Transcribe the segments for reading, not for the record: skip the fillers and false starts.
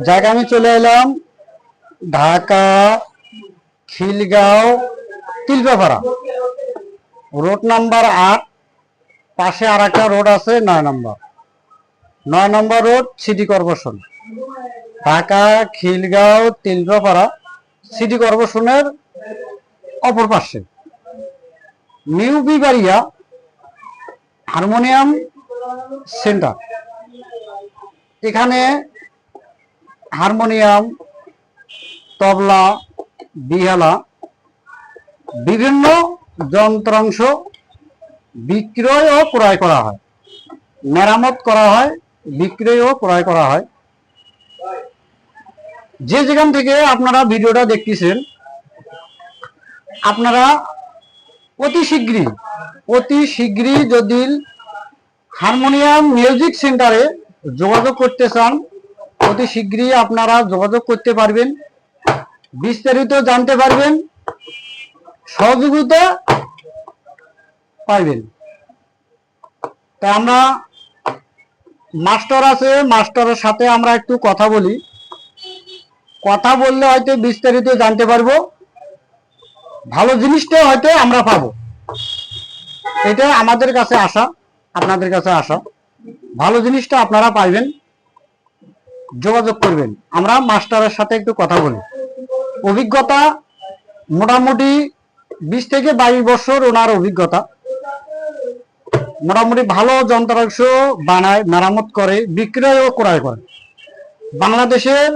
জায়গা আমি চলে এলাম ঢাকা খিলগাঁও তিলপাপাড়া রোড নাম্বার 8। পাশে আর একটা রোড আছে 9 নম্বর road city corporation, Dhaka Khilgaon Tilpapara city কর্পোরেশনের অপর পাশে নিউ বিবাড়িয়া হারমোনিয়াম সেন্টার। এখানে হারমোনিয়াম, তবলা, বিহালা, বিভিন্ন যন্ত্রাংশ বিক্রয় ও ক্রয় করা হয়, মেরামত করা হয়, বিক্রয় ও ক্রয় করা হয়। যে যেখান থেকে আপনারা ভিডিওটা দেখতেছেন, আপনারা অতি শীঘ্রই যদি হারমোনিয়াম মিউজিক সেন্টারে যোগাযোগ করতে চান, অতি শীঘ্রই আপনারা যোগাযোগ করতে পারবেন, বিস্তারিত জানতে পারবেন, সহযোগিতা পাইবেন। তাই আমরা মাস্টার আছে, মাস্টারের সাথে আমরা একটু কথা বলি, কথা বললে হয়তো বিস্তারিত জানতে পারবো, ভালো জিনিসটা হয়তো আমরা পাবো। এটা আমাদের কাছে আশা, আপনাদের কাছে আশা, ভালো জিনিসটা আপনারা পাইবেন, যোগাযোগ করবেন। আমরা মাস্টারের সাথে একটু কথা বলি। অভিজ্ঞতা মোটামুটি 20 থেকে 22 বছর ওনার অভিজ্ঞতা। মোটামুটি ভালো যন্ত্রাংশ বানায়, মেরামত করে, বিক্রয় ও ক্রয় করে। বাংলাদেশের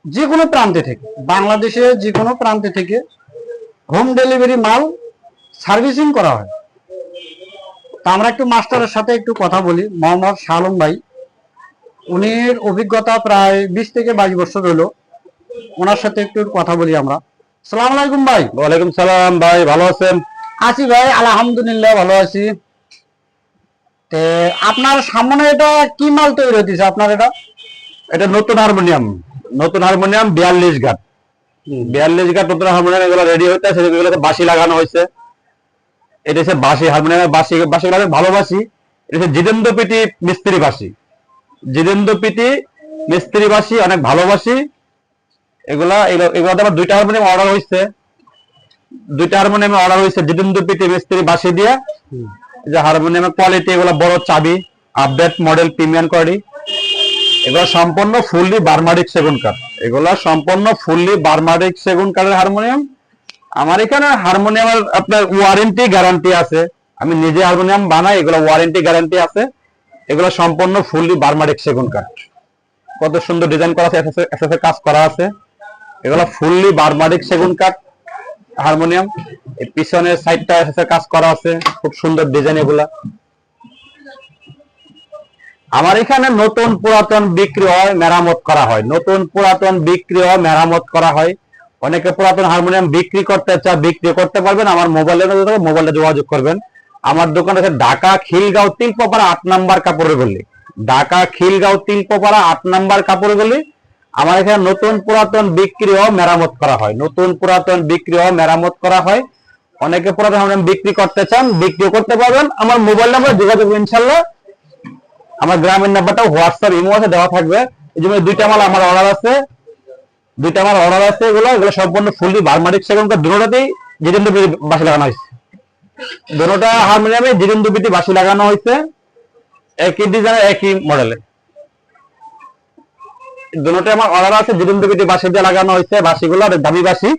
যে কোনো প্রান্তে থেকে হোম ডেলিভারি মাল সার্ভিসিং করা হয়। তা আমরা একটু মাস্টারের সাথে একটু কথা বলি। মোহাম্মদ শাহ আলম ভাই, উনির অভিজ্ঞতা প্রায় 20 থেকে 22 বছর হলো। ওনার সাথে একটু কথা বলি আমরা। আসসালামু আলাইকুম ভাই। ওয়ালাইকুম সালাম ভাই, ভালো আছেন? আছি ভাই, আলহামদুলিল্লাহ ভালো আছি। তে আপনার সামনে এটা কি মাল তৈরি হইতেছে? আপনার এটা নতুন হারমোনিয়াম 42 ঘাট নতুন হারমোনিয়াম, এগুলো রেডি হইতে আছে, এগুলোতে বাঁশি লাগানো হয়েছে। এটা হচ্ছে বাঁশি, হারমোনিয়ামের বাঁশি লাগানো ভালোবাসি। এটা হচ্ছে জিতেন্দ্র পিটি মিস্ত্রি বাঁশি, অনেক ভালোবাসি। এগুলোতে আবার 2টা হারমোনিয়াম অর্ডার হয়েছে, জিতেন্দ্র পিটি মিস্ত্রি বাঁশি দিয়ে। যে হারমোনিয়ামের কোয়ালিটি, এগুলো বড় চাবি, আপডেট মডেল, প্রিমিয়াম কোয়ালিটি। এগুলো সম্পূর্ণ ফুললি বার্মাডিক সেগুন কাঠের হারমোনিয়াম। আমার এখানে হারমোনিয়ামের আপনার ওয়ারেন্টি গ্যারান্টি আছে। আমি নিজে হারমোনিয়াম বানাই, এগুলো ওয়ারেন্টি গ্যারান্টি আছে। এগুলো সম্পূর্ণ ফুললি বার্মাডিক সেগুন কাঠ। কত সুন্দর ডিজাইন করা আছে, এসএস কাজ করা আছে। এগুলো ফুললি বার্মাডিক সেগুন কাঠ হারমোনিয়াম। এই পিছনের সাইডটা এসএস কাজ করা আছে, খুব সুন্দর ডিজাইন। এগুলা আমার এখানে নতুন পুরাতন বিক্রি হয়, মেরামত করা হয়। অনেকে পুরাতন হারমোনিয়াম বিক্রি করতে চায়, বিক্রি করতে পারবেন। আমার মোবাইলে যোগাযোগ করবেন। আমার দোকান আছে ঢাকা খিলগাঁও তিলপাপাড়া 8 নম্বর কাপড়ের গলি। আমার এখানে নতুন পুরাতন বিক্রি ও মেরামত করা হয়। অনেকে পুরাতন হারমোনিয়াম বিক্রি করতে চান, বিক্রি করতে পারবেন। আমার মোবাইল নাম্বার যোগাযোগ ইনশাল্লাহ, আমার গ্রামের নাম্বারটা হোয়াটসঅ্যাপ ইমো আছে দেওয়া থাকবে। এই জন্য 2টা মাল আমার অর্ডার আছে, এগুলো সম্পূর্ণ ফুললি বার্মাডিক সেগুন কাঠ। দুটোতেই জিতেন্দ্র পিটি বাঁশি লাগানো হয়েছে, দুটোটা হারমোনিয়ামে জিতেন্দ্র পিটি বাঁশি লাগানো হয়েছে, একই ডিজাইনের একই মডেলে। দুটোতে আমার অর্ডার আছে, জিতেন্দ্র পিটি বাঁশি দিয়ে লাগানো হয়েছে। বাঁশিগুলো দামি বাঁশি।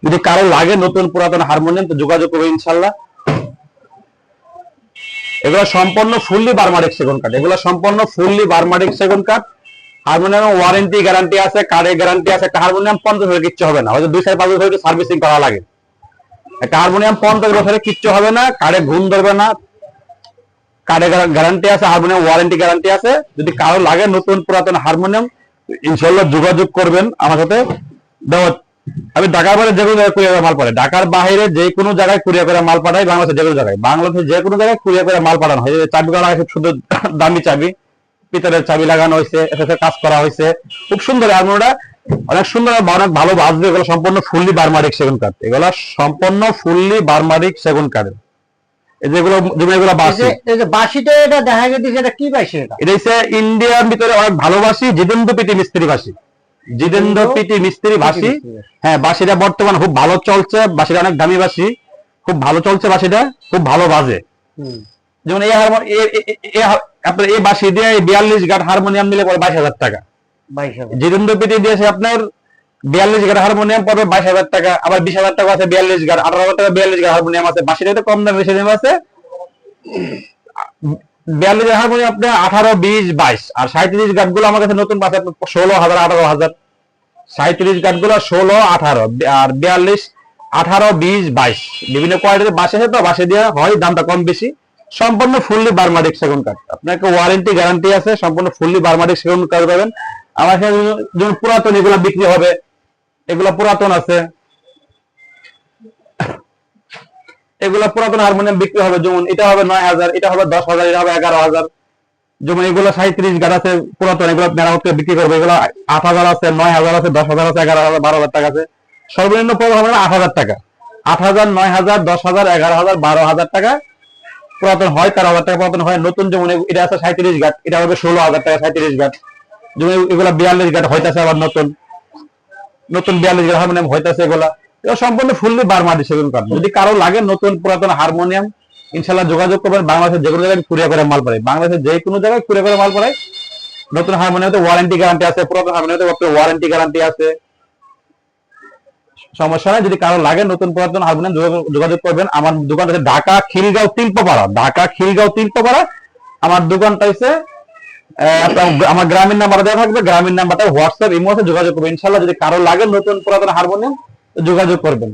যদি কারো লাগে নতুন পুরাতন হারমোনিয়াম, তো যোগাযোগ করবে ইনশাল্লাহ। এগুলো সম্পূর্ণ ফুললি বার্মাডিক সেগুন কাঠ। হারমোনিয়াম ওয়ারেন্টি গ্যারান্টি আছে, কার্ডের গ্যারান্টি আছে। একটা হারমোনিয়াম 50 বছর কিচ্ছু হবে না, হয়তো 2-5 বছর সার্ভিসিং করা লাগে। একটা হারমোনিয়াম 50 বছরে কিচ্ছু হবে না, কার্ডে ঘুম ধরবে না, কার্ডে গ্যারান্টি আছে, হারমোনিয়াম ওয়ারেন্টি গ্যারান্টি আছে। যদি কারো লাগে নতুন পুরাতন হারমোনিয়াম, ইনশাল্লাহ যোগাযোগ করবেন আমার সাথে। আমি ঢাকার বাইরে যে কোনো জায়গায় কুরিয়ার মাল পাঠাই, ঢাকার বাইরে যে কোনো জায়গায় কুরিয়ার করে মাল পাঠাই, বাংলাদেশে যে কোনো জায়গায় কুরিয়ার করে মাল পাঠানো হয়। চাবি করা হয়েছে, শুধু দামি চাবি, পিতলের চাবি লাগানো হয়েছে, কাজ করা হয়েছে, খুব সুন্দর। হারমোনিয়ামটা অনেক সুন্দর, অনেক ভালো বাজবে। এগুলো সম্পূর্ণ ফুললি বার্মাডিক সেগুন কাঠ। বাঁশিটা দেখা গেছে, এটা কি বাঁশি? এটা হচ্ছে ইন্ডিয়ার ভিতরে অনেক ভালোবাসি, জিতেন্দ্র পিটি মিস্ত্রি বাঁশি। জিতেন্দ্র পিটি মিস্ত্রি বাঁশি। হ্যাঁ, বাঁশিটা বর্তমান খুব ভালো চলছে, বাঁশিটা অনেক দামি বাঁশি, খুব ভালো চলছে বাঁশিটা, খুব ভালো বাজে। যেমন আপনার এই বাঁশি দিয়ে 42 গাট হারমোনিয়াম নিলে পরে 22,000 টাকা। জিতেন্দ্র পিটি দিয়েছে আপনার 42 গাট হারমোনিয়াম পড়বে 22,000 টাকা, আবার 20,000 টাকা আছে 42 গাট, 18,000 টাকা 42 গাট হারমোনিয়াম আছে। বাঁশিটা তো কম দাম, বেশি দাম আছে। 42 হারমোনিয়াম আপনার 18, 20, 22, আর 37 গাট গুলো আমার কাছে নতুন পাচ্ছে 16,000, 18,000। 37 গাট গুলো 16, 18, আর 42, 18, 20, 22 বিভিন্ন কোয়ালিটির বাঁশি আছে, তো বাঁশি দেওয়া হয়, দামটা কম বেশি। সম্পূর্ণ ফুললি বার্মাটিক সেগুন কাঠ, আপনাকে ওয়ারেন্টি গ্যারান্টি আছে, সম্পূর্ণ ফুললি বার্মাটিক সেগুন কাঠ পাবেন আমার কাছে। যেমন পুরাতন এগুলো বিক্রি হবে, এগুলো পুরাতন আছে, এগুলো পুরাতন হারমোনিয়াম বিক্রি হবে। যেমন এটা হবে 9,000, এটা হবে 10,000, এটা হবে 11,000। যেমন এগুলো 37 গাট আছে পুরাতন, এগুলো মেরামত করে বিক্রি করবে, এগুলো 8,000 আছে, 9,000 আছে, 10,000 আছে, 11,000, 12,000 টাকা আছে। সর্বনিম্ন পড়বে হবে 8,000 টাকা। 8,000, 9,000, 10,000, 11,000, 12,000 টাকা পুরাতন হয়, 13,000 টাকা পুরাতন হয়। নতুন যেমন এটা আছে 37 গাট, এটা হবে 16,000 টাকা 37 গাট। যেমন এগুলা 42 গাট হইতাছে, আবার নতুন নতুন 42 গাট হারমোনিয়াম হইতাছে। এগুলা সম্পূর্ণ ফুললি বার্মাটিক সেগুন কাঠ। যদি কারো লাগে নতুন পুরাতন হারমোনিয়াম, ইনশাল্লাহ যোগাযোগ করবেন। বাংলাদেশের যে কোনো জায়গায় কুরিয়ার করে মাল পাঠায়, বাংলাদেশের যে কোনো জায়গায় কুরিয়ার করে মাল পাঠায়। নতুন হারমোনিয়ামতে ওয়ারেন্টি গ্যারান্টি আছে, পুরাতন হারমোনিয়ামতে ওয়ারেন্টি গ্যারান্টি আছে, সমস্যা নাই। যদি কারো লাগে নতুন পুরাতন হারমোনিয়াম যোগাযোগ করবেন। আমার দোকান হচ্ছে ঢাকা খিলগাঁও তিলপাড়া, ঢাকা খিলগাঁও তিলপাড়া আমার দোকানটা হচ্ছে। আমার গ্রামীণ নাম্বার দেওয়া থাকবে, গ্রামীণ নাম্বারটা হোয়াটসঅ্যাপ ইমো আছে, যোগাযোগ করবেন ইনশাল্লাহ। যদি কারো লাগে নতুন পুরাতন হারমোনিয়াম যোগাযোগ করবেন।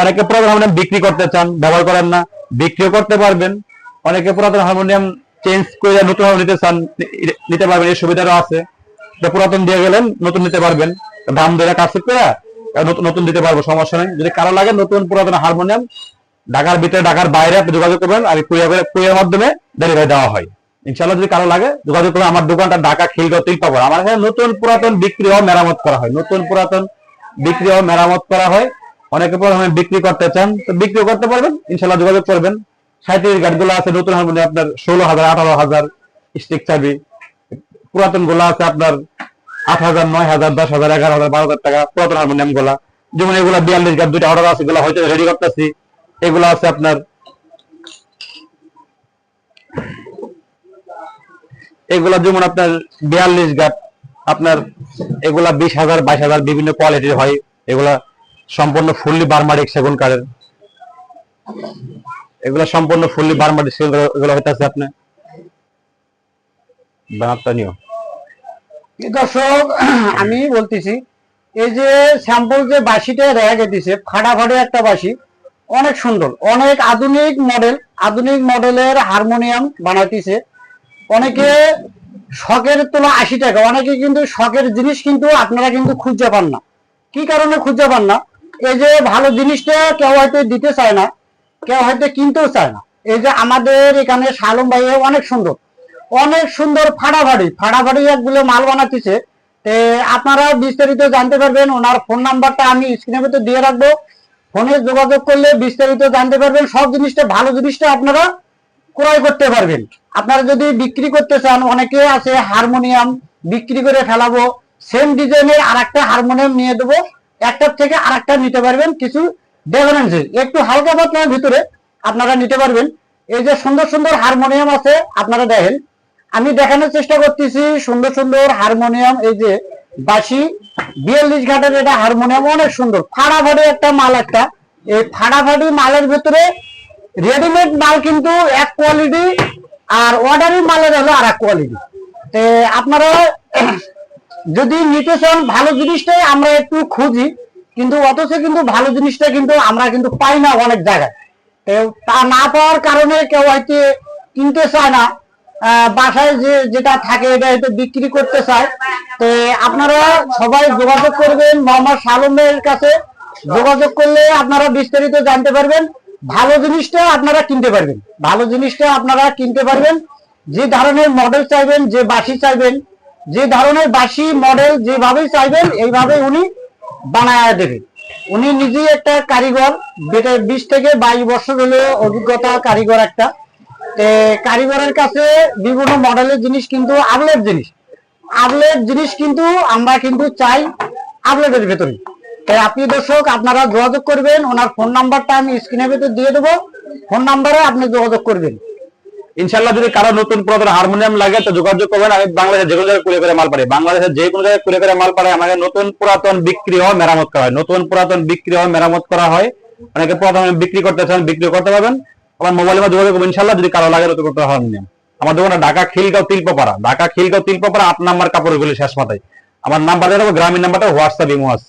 অনেকে পুরাতন হারমোনিয়াম বিক্রি করতে চান, ব্যবহার করেন না, বিক্রিও করতে পারবেন। অনেকে পুরাতন হারমোনিয়াম চেঞ্জ করে নতুন হারমোনিয়াম নিতে চান, নিতে পারবেন, এই সুবিধাটাও আছে। পুরাতন দিয়ে গেলেন নতুন নিতে পারবেন, দাম ধরে কাজ করে নতুন দিতে পারবো, সমস্যা নেই। যদি কারো লাগে নতুন পুরাতন হারমোনিয়াম ঢাকার ভিতরে ঢাকার বাইরে আপনি যোগাযোগ করবেন, আর কুরিয়ার মাধ্যমে ডেলিভারি দেওয়া হয় ইনশাল্লাহ। যদি কারো লাগে যোগাযোগ করবেন। আমার দোকানটা ঢাকা খিলগাঁও তিলপাড়া। আমার এখানে নতুন পুরাতন বিক্রি ও মেরামত করা হয়, নতুন পুরাতন বিক্রি ও মেরামত করা হয়। অনেকে প্রথমে বিক্রি করতে চান, তো বিক্রিও করতে পারবেন ইনশাল্লাহ, যোগাযোগ করবেন। 37 গাট গুলো আছে নতুন হারমোনিয়াম আপনার 16,000, 18,000 স্টিক চাবি। পুরাতন গুলো আছে আপনার 8,000, 9,000, 10,000, 11,000, 12,000 টাকা পুরাতন হারমোনিয়াম গুলা। যেমন এগুলা 42 গাট, দুইটা অর্ডার আছে, এগুলো হয়তো রেডি করতেছি। এগুলো আছে আপনার, এগুলা যেমন আপনার 42 গাট আপনার, এগুলা 20,000, 22,000 বিভিন্ন কোয়ালিটির হয়। এগুলা সম্পূর্ণ ফুললি বার্মাটিক সেগুন কাঠের, এগুলা সম্পূর্ণ ফুললি বার্মাটিক সেগুন। এগুলো হইতেছে আপনার বানাতটা নিও। দর্শক, আমি বলতেছি এই যে স্যাম্পল যে বাঁশিটা দেখা গেছে, ফাটাফাটি একটা বাঁশি, অনেক সুন্দর, অনেক আধুনিক মডেলের হারমোনিয়াম বানাইতেছে। অনেকে শখের তোলা 80 টাকা, অনেকে কিন্তু শখের জিনিস কিন্তু আপনারা কিন্তু খুঁজে পান না। কি কারণে খুঁজে পান না? এই যে ভালো জিনিসটা কেউ হয়তো দিতে চায় না, কেউ হয়তো কিনতেও চায় না। এই যে আমাদের এখানে শালম ভাই অনেক সুন্দর ফাটাফাটি একগুলো মাল বানাতেছে। আপনারা বিস্তারিত জানতে পারবেন। ওনার ফোন নাম্বারটা আমি স্ক্রিনের ভিতরে দিয়ে রাখবো, ফোনে যোগাযোগ করলে বিস্তারিত জানতে পারবেন। সব জিনিসটা, ভালো জিনিসটা আপনারা ক্রয় করতে পারবেন। আপনারা যদি বিক্রি করতে চান, অনেকে আছে হারমোনিয়াম বিক্রি করে ফেলাবো, সেম ডিজাইনের আর একটা হারমোনিয়াম নিয়ে দেবো, একটার থেকে আর একটা নিতে পারবেন। কিছু ডিফারেন্স একটু হালকা পাতলার ভিতরে আপনারা নিতে পারবেন। এই যে সুন্দর সুন্দর হারমোনিয়াম আছে, আপনারা দেখেন, আমি দেখানোর চেষ্টা করতেছি সুন্দর সুন্দর হারমোনিয়াম। এই যে বাঁশি 42 ঘাটের এটা হারমোনিয়াম, অনেক সুন্দর ফাটাফাটি একটা মাল। একটা এই ফাটাফাটি মালের ভিতরে রেডিমেড মাল কিন্তু এক কোয়ালিটি, আর অর্ডারি মালের হলো আর এক কোয়ালিটি। আপনারা যদি নিতে চান, ভালো জিনিসটাই আমরা একটু খুঁজি, কিন্তু অথচ কিন্তু ভালো জিনিসটা কিন্তু আমরা কিন্তু পাই না অনেক জায়গায়। তা না পাওয়ার কারণে কেউ হয়তো কিনতে চায় না, বাসায় যেটা থাকে এটা হয়তো বিক্রি করতে চায়। তো আপনারা সবাই যোগাযোগ করবেন মোহাম্মদ শালমের কাছে। যোগাযোগ করলে আপনারা বিস্তারিত জানতে পারবেন, ভালো জিনিসটা আপনারা কিনতে পারবেন, ভালো জিনিসটা আপনারা কিনতে পারবেন। যে ধরনের মডেল চাইবেন, যে বাঁশি চাইবেন, যে ধরনের বাঁশি মডেল যেভাবেই চাইবেন, এইভাবে উনি বানায় দেবেন। উনি নিজেই একটা কারিগর, 20 থেকে 22 বছর হলো অভিজ্ঞতা কারিগর একটা। কারিগরের কাছে বিভিন্ন মডেলের জিনিস কিন্তু আপডেট জিনিস, আপলেট জিনিস কিন্তু আমরা কিন্তু চাই আপলেটের ভেতরে। তাই আপনি দর্শক আপনারা যোগাযোগ করবেন, ওনার ফোন নাম্বারটা আমি স্ক্রিনের ভেতর দিয়ে দেবো, ফোন নাম্বারে আপনি যোগাযোগ করবেন। ইনশাল্লাহ যদি কারো নতুন পুরাতন হারমোনিয়াম লাগে তো যোগাযোগ করবেন। আমি বাংলাদেশে যে কোনো জায়গায় কুরিয়ার করে মাল পাঠাই, বাংলাদেশের যে কোনো জায়গায় কুরিয়ার করে মাল পাঠাই। আমাকে নতুন পুরাতন বিক্রি হয়, মেরামত করা হয়, নতুন পুরাতন বিক্রি হয়, মেরামত করা হয়। অনেকে প্রথমে বিক্রি করতে চান, বিক্রি করতে পারবেন। আমার মোবাইলের মধ্যে যোগাযোগ করবেন ইনশাল্লাহ যদি কারো লাগে নতুন হারমোনিয়াম। আমার দোকানে ঢাকা খিলগাঁও তিলপাড়া, ঢাকা খিলগাঁও তিলপাড়া 8 নাম্বার কাপড়গুলি শেষ মাথায়। আমার নাম্বার দেবো, গ্রামীণ নাম্বারটা হোয়াটসঅ্যাপ ইমো আছে।